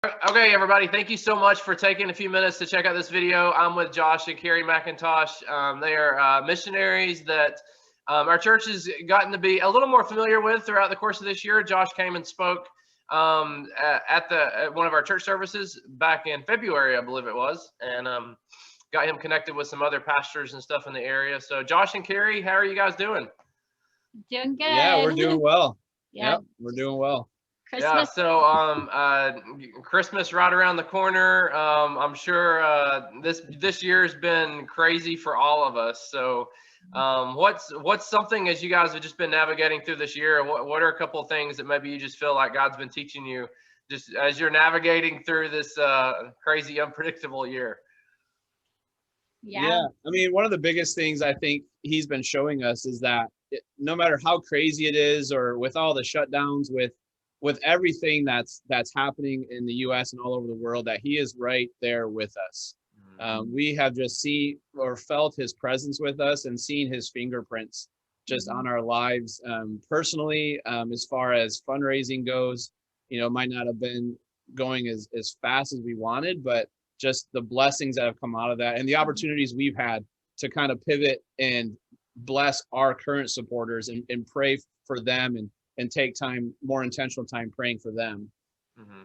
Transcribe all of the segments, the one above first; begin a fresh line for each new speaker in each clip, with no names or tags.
Okay, everybody, thank you so much for taking a few minutes to check out this video. I'm with Josh and Kari McIntosh. They are missionaries that our church has gotten to be a little more familiar with throughout the course of this year. Josh came and spoke at one of our church services back in February, I believe it was, and got him connected with some other pastors and stuff in the area. So, Josh and Kari, how are you guys doing?
Doing good.
Yeah, we're doing well.
Yeah.
Yep, we're doing well.
Yeah,
Christmas.
so Christmas right around the corner. I'm sure this year's been crazy for all of us. So, what's something as you guys have just been navigating through this year? What are a couple of things that maybe you just feel like God's been teaching you just as you're navigating through this crazy, unpredictable year?
Yeah.
I mean, one of the biggest things I think he's been showing us is that no matter how crazy it is, or with all the shutdowns, with everything that's happening in the U.S. and all over the world, that he is right there with us. We have just seen or felt his presence with us and seen his fingerprints just on our lives. Personally, as far as fundraising goes, might not have been going as fast as we wanted, but just the blessings that have come out of that and the opportunities we've had to kind of pivot and bless our current supporters and pray for them and take more intentional time praying for them.
Mm-hmm.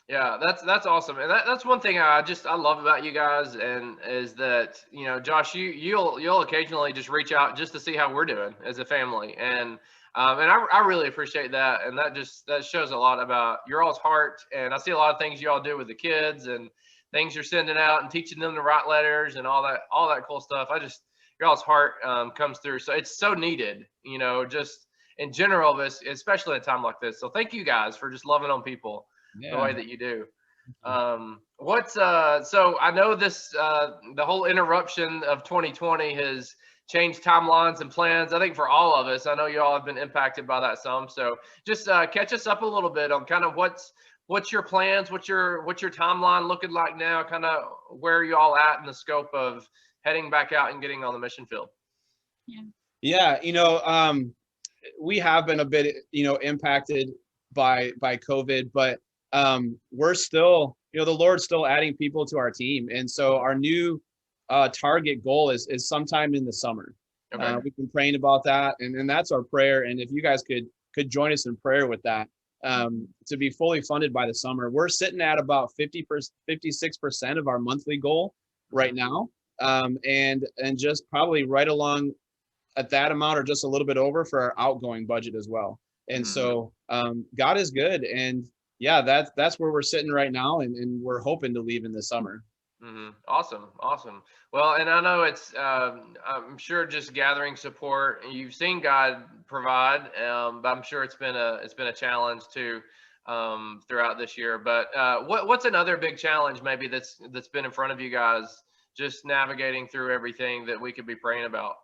Yeah, that's awesome, and that's one thing I love about you guys, and is that Josh, you'll occasionally just reach out just to see how we're doing as a family, and I really appreciate that, and that shows a lot about your all's heart, and I see a lot of things you all do with the kids and things you're sending out and teaching them to write letters and all that cool stuff. Your all's heart comes through, so it's so needed, just in general, this especially at a time like this. So thank you guys for just loving on people the way that you do. So I know this the whole interruption of 2020 has changed timelines and plans, I think, for all of us. I know you all have been impacted by that some. So just catch us up a little bit on kind of what's your plans, what's your timeline looking like now, kind of where are you all at in the scope of heading back out and getting on the mission field?
Yeah, we have been a bit, impacted by COVID, but we're still, the Lord's still adding people to our team. And so our new target goal is sometime in the summer.
Okay.
We've been praying about that, and that's our prayer. And if you guys could join us in prayer with that, to be fully funded by the summer. We're sitting at about 56% of our monthly goal right now. And just probably right along at that amount, or just a little bit over, for our outgoing budget as well. And so God is good, and yeah, that's where we're sitting right now, and we're hoping to leave in the summer.
Awesome. Well, and I know it's I'm sure just gathering support. You've seen God provide, but I'm sure it's been a challenge too throughout this year. But what's another big challenge maybe that's been in front of you guys, just navigating through everything that we could be praying about?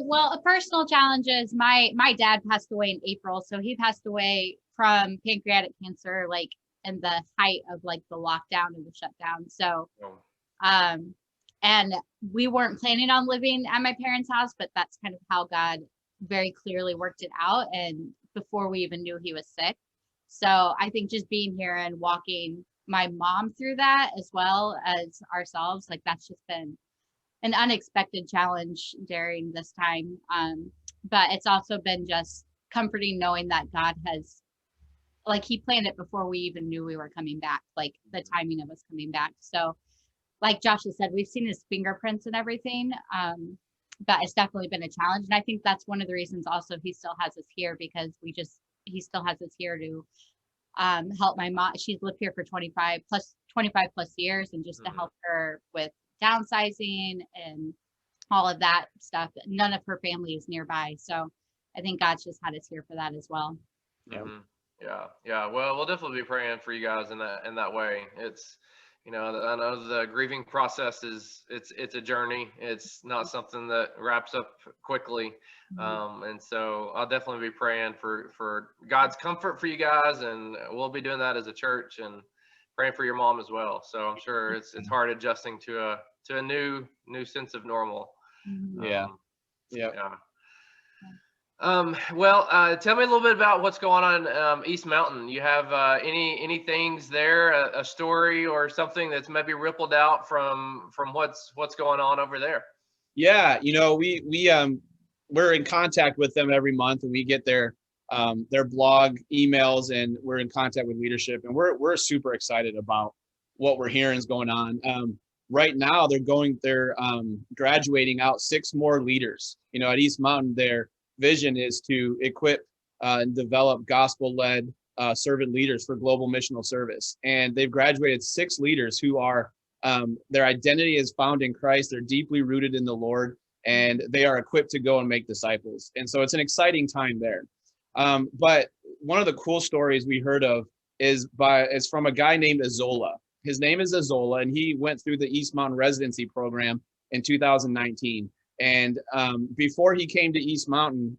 Well, a personal challenge is my dad passed away in April. So he passed away from pancreatic cancer, like in the height of like the lockdown and the shutdown. So, and we weren't planning on living at my parents' house, but that's kind of how God very clearly worked it out. And before we even knew he was sick. So I think just being here and walking my mom through that as well as ourselves, like that's just been an unexpected challenge during this time. But it's also been just comforting knowing that God has, like, he planned it before we even knew we were coming back, like the timing of us coming back. So like Josh has said, we've seen his fingerprints and everything, but it's definitely been a challenge. And I think that's one of the reasons also he still has us here, because he still has us here to help my mom. She's lived here for 25 plus years, and just to help her with downsizing and all of that stuff. None of her family is nearby, so I think God's just had us here for that as well.
Yeah. Well, we'll definitely be praying for you guys in that way. It's I know the grieving process it's a journey. It's not something that wraps up quickly. And so I'll definitely be praying for God's comfort for you guys, and we'll be doing that as a church, and praying for your mom as well. So I'm sure it's hard adjusting to a new sense of normal.
Yeah.
Well, tell me a little bit about what's going on East Mountain. You have any things there, a story or something that's maybe rippled out from what's going on over there?
Yeah, we're in contact with them every month, and we get their blog emails, and we're in contact with leadership, and we're super excited about what we're hearing is going on. Right now, they're graduating out 6 more leaders. At East Mountain, their vision is to equip and develop gospel-led servant leaders for global missional service, and they've graduated 6 leaders who are their identity is found in Christ. They're deeply rooted in the Lord, and they are equipped to go and make disciples. And so it's an exciting time there. But one of the cool stories we heard of is from a guy named Azola. His name is Azola, and he went through the East Mountain residency program in 2019. And before he came to East Mountain,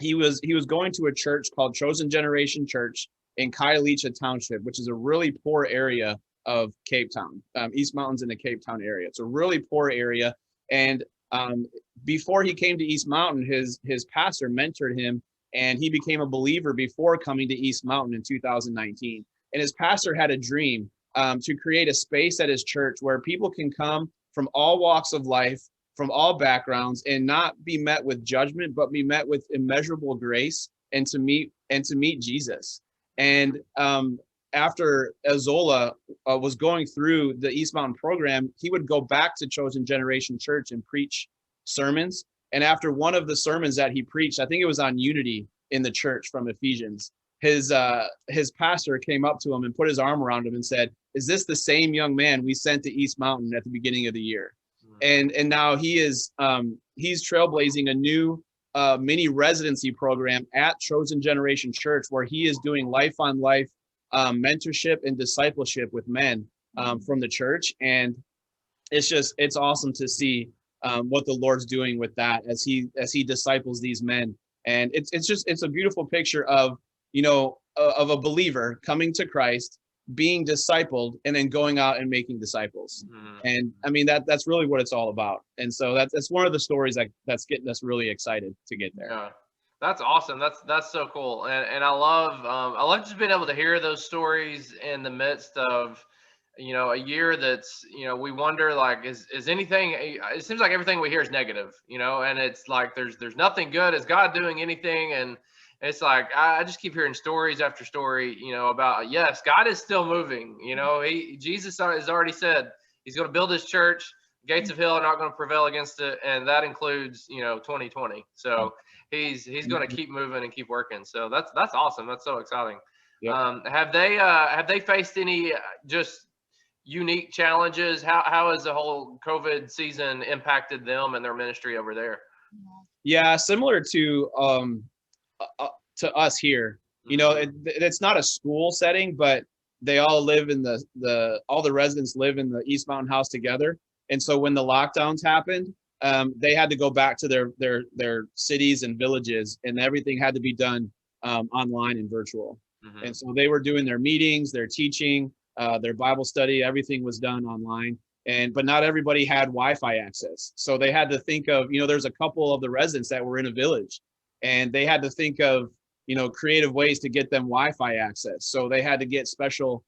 he was going to a church called Chosen Generation Church in Kailicha Township, which is a really poor area of Cape Town. East Mountain's in the Cape Town area. It's a really poor area. And before he came to East Mountain, his pastor mentored him, and he became a believer before coming to East Mountain in 2019. And his pastor had a dream to create a space at his church where people can come from all walks of life, from all backgrounds, and not be met with judgment, but be met with immeasurable grace, and to meet Jesus. And after Azola was going through the East Mountain program, he would go back to Chosen Generation Church and preach sermons. And after one of the sermons that he preached, I think it was on unity in the church from Ephesians, his pastor came up to him and put his arm around him and said, "Is this the same young man we sent to East Mountain at the beginning of the year?" And now he's trailblazing a new mini residency program at Chosen Generation Church, where he is doing life on life mentorship and discipleship with men from the church. And it's awesome to see what the Lord's doing with that as he disciples these men. And it's a beautiful picture of a believer coming to Christ, being discipled, and then going out and making disciples. Mm-hmm. And I mean, that's really what it's all about. And so that's one of the stories that's getting us really excited to get there.
Yeah. That's awesome. That's so cool. And I love just being able to hear those stories in the midst of, a year that's, we wonder, like, is anything, it seems like everything we hear is negative, and it's like, there's nothing good. Is God doing anything? And it's like, I just keep hearing stories after story, about, yes, God is still moving. Jesus has already said he's going to build his church. Gates of hell are not going to prevail against it. And that includes, 2020. So he's going to keep moving and keep working. So that's awesome. That's so exciting. Yep. Have they faced any just unique challenges? How has the whole COVID season impacted them and their ministry over there?
Yeah, similar to us here. It's not a school setting, but they all live in all the residents live in the East Mountain house together. And so when the lockdowns happened, they had to go back to their cities and villages, and everything had to be done online and virtual. Mm-hmm. And so they were doing their meetings, their teaching, their Bible study, everything was done online. But not everybody had Wi-Fi access. So they had to think of, there's a couple of the residents that were in a village, and they had to think of, creative ways to get them Wi-Fi access. So they had to get special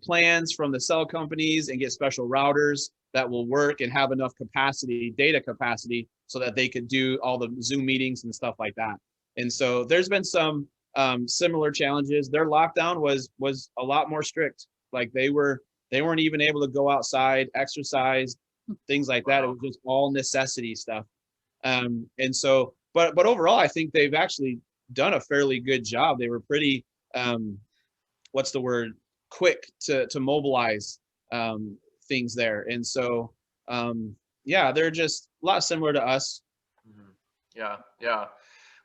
plans from the cell companies and get special routers that will work and have enough data capacity, so that they could do all the Zoom meetings and stuff like that. And so there's been some similar challenges. Their lockdown was a lot more strict. Like they weren't even able to go outside, exercise, things like that. It was just all necessity stuff. And so, but overall, I think they've actually done a fairly good job. They were pretty, quick to mobilize things there. And so, they're just a lot similar to us.
Yeah.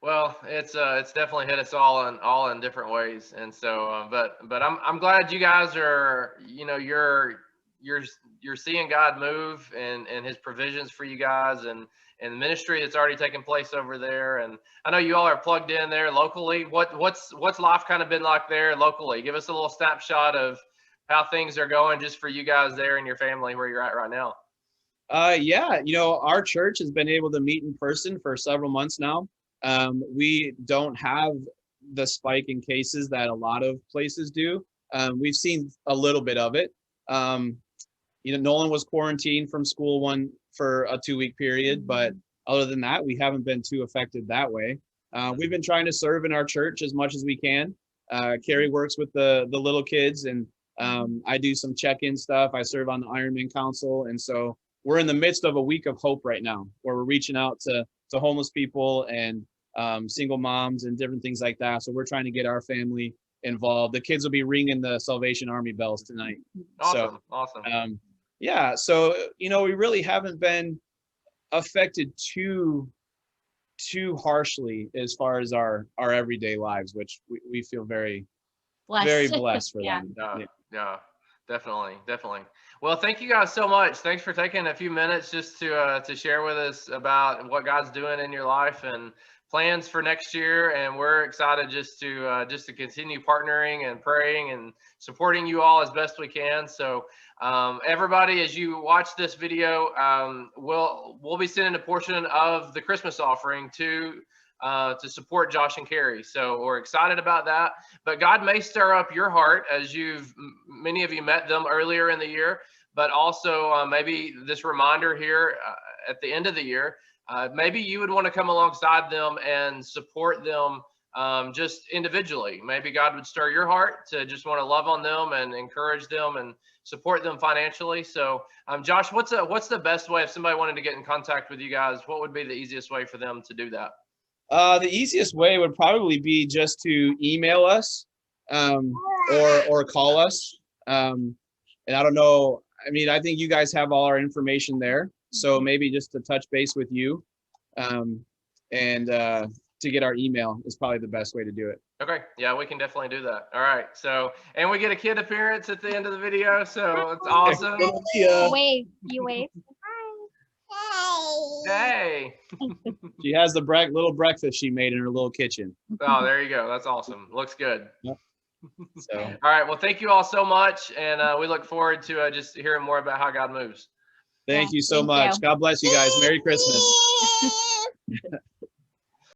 Well, it's definitely hit us all in different ways. And so, but I'm glad you guys are, you're seeing God move and his provisions for you guys, and the ministry that's already taken place over there. And I know you all are plugged in there locally. What's life kind of been like there locally? Give us a little snapshot of how things are going just for you guys there and your family where you're at right now.
Our church has been able to meet in person for several months now. We don't have the spike in cases that a lot of places do. We've seen a little bit of it. Nolan was quarantined from school for a 2-week period, but other than that, we haven't been too affected that way. We've been trying to serve in our church as much as we can. Kari works with the little kids, and I do some check-in stuff. I serve on the Ironman Council, and so we're in the midst of a week of hope right now, where we're reaching out to homeless people and single moms and different things like that. So we're trying to get our family involved. The kids will be ringing the Salvation Army bells tonight.
Awesome.
So,
Awesome.
yeah. So, we really haven't been affected too harshly as far as our everyday lives, which we feel very blessed for
Yeah.
that.
Yeah, definitely. Well, thank you guys so much. Thanks for taking a few minutes just to share with us about what God's doing in your life and plans for next year. And we're excited just to continue partnering and praying and supporting you all as best we can. So everybody, as you watch this video, we'll be sending a portion of the Christmas offering to support Josh and Kari. So we're excited about that. But God may stir up your heart, as many of you met them earlier in the year, but also maybe this reminder here at the end of the year, maybe you would want to come alongside them and support them just individually. Maybe God would stir your heart to just want to love on them and encourage them and support them financially. So Josh, what's the best way if somebody wanted to get in contact with you guys? What would be the easiest way for them to do that?
The easiest way would probably be just to email us or call us. And I don't know, I think you guys have all our information there. So maybe just to touch base with you and to get our email is probably the best way to do it.
Okay. Yeah, we can definitely do that. All right. So, and we get a kid appearance at the end of the video. So it's awesome.
You wave.
Hey.
She has the little breakfast she made in her little kitchen.
Oh, there you go. That's awesome. Looks good.
Yep. So.
All right. Well, thank you all so much. And we look forward to just hearing more about how God moves.
Thank you so much. God bless you guys. Merry Christmas.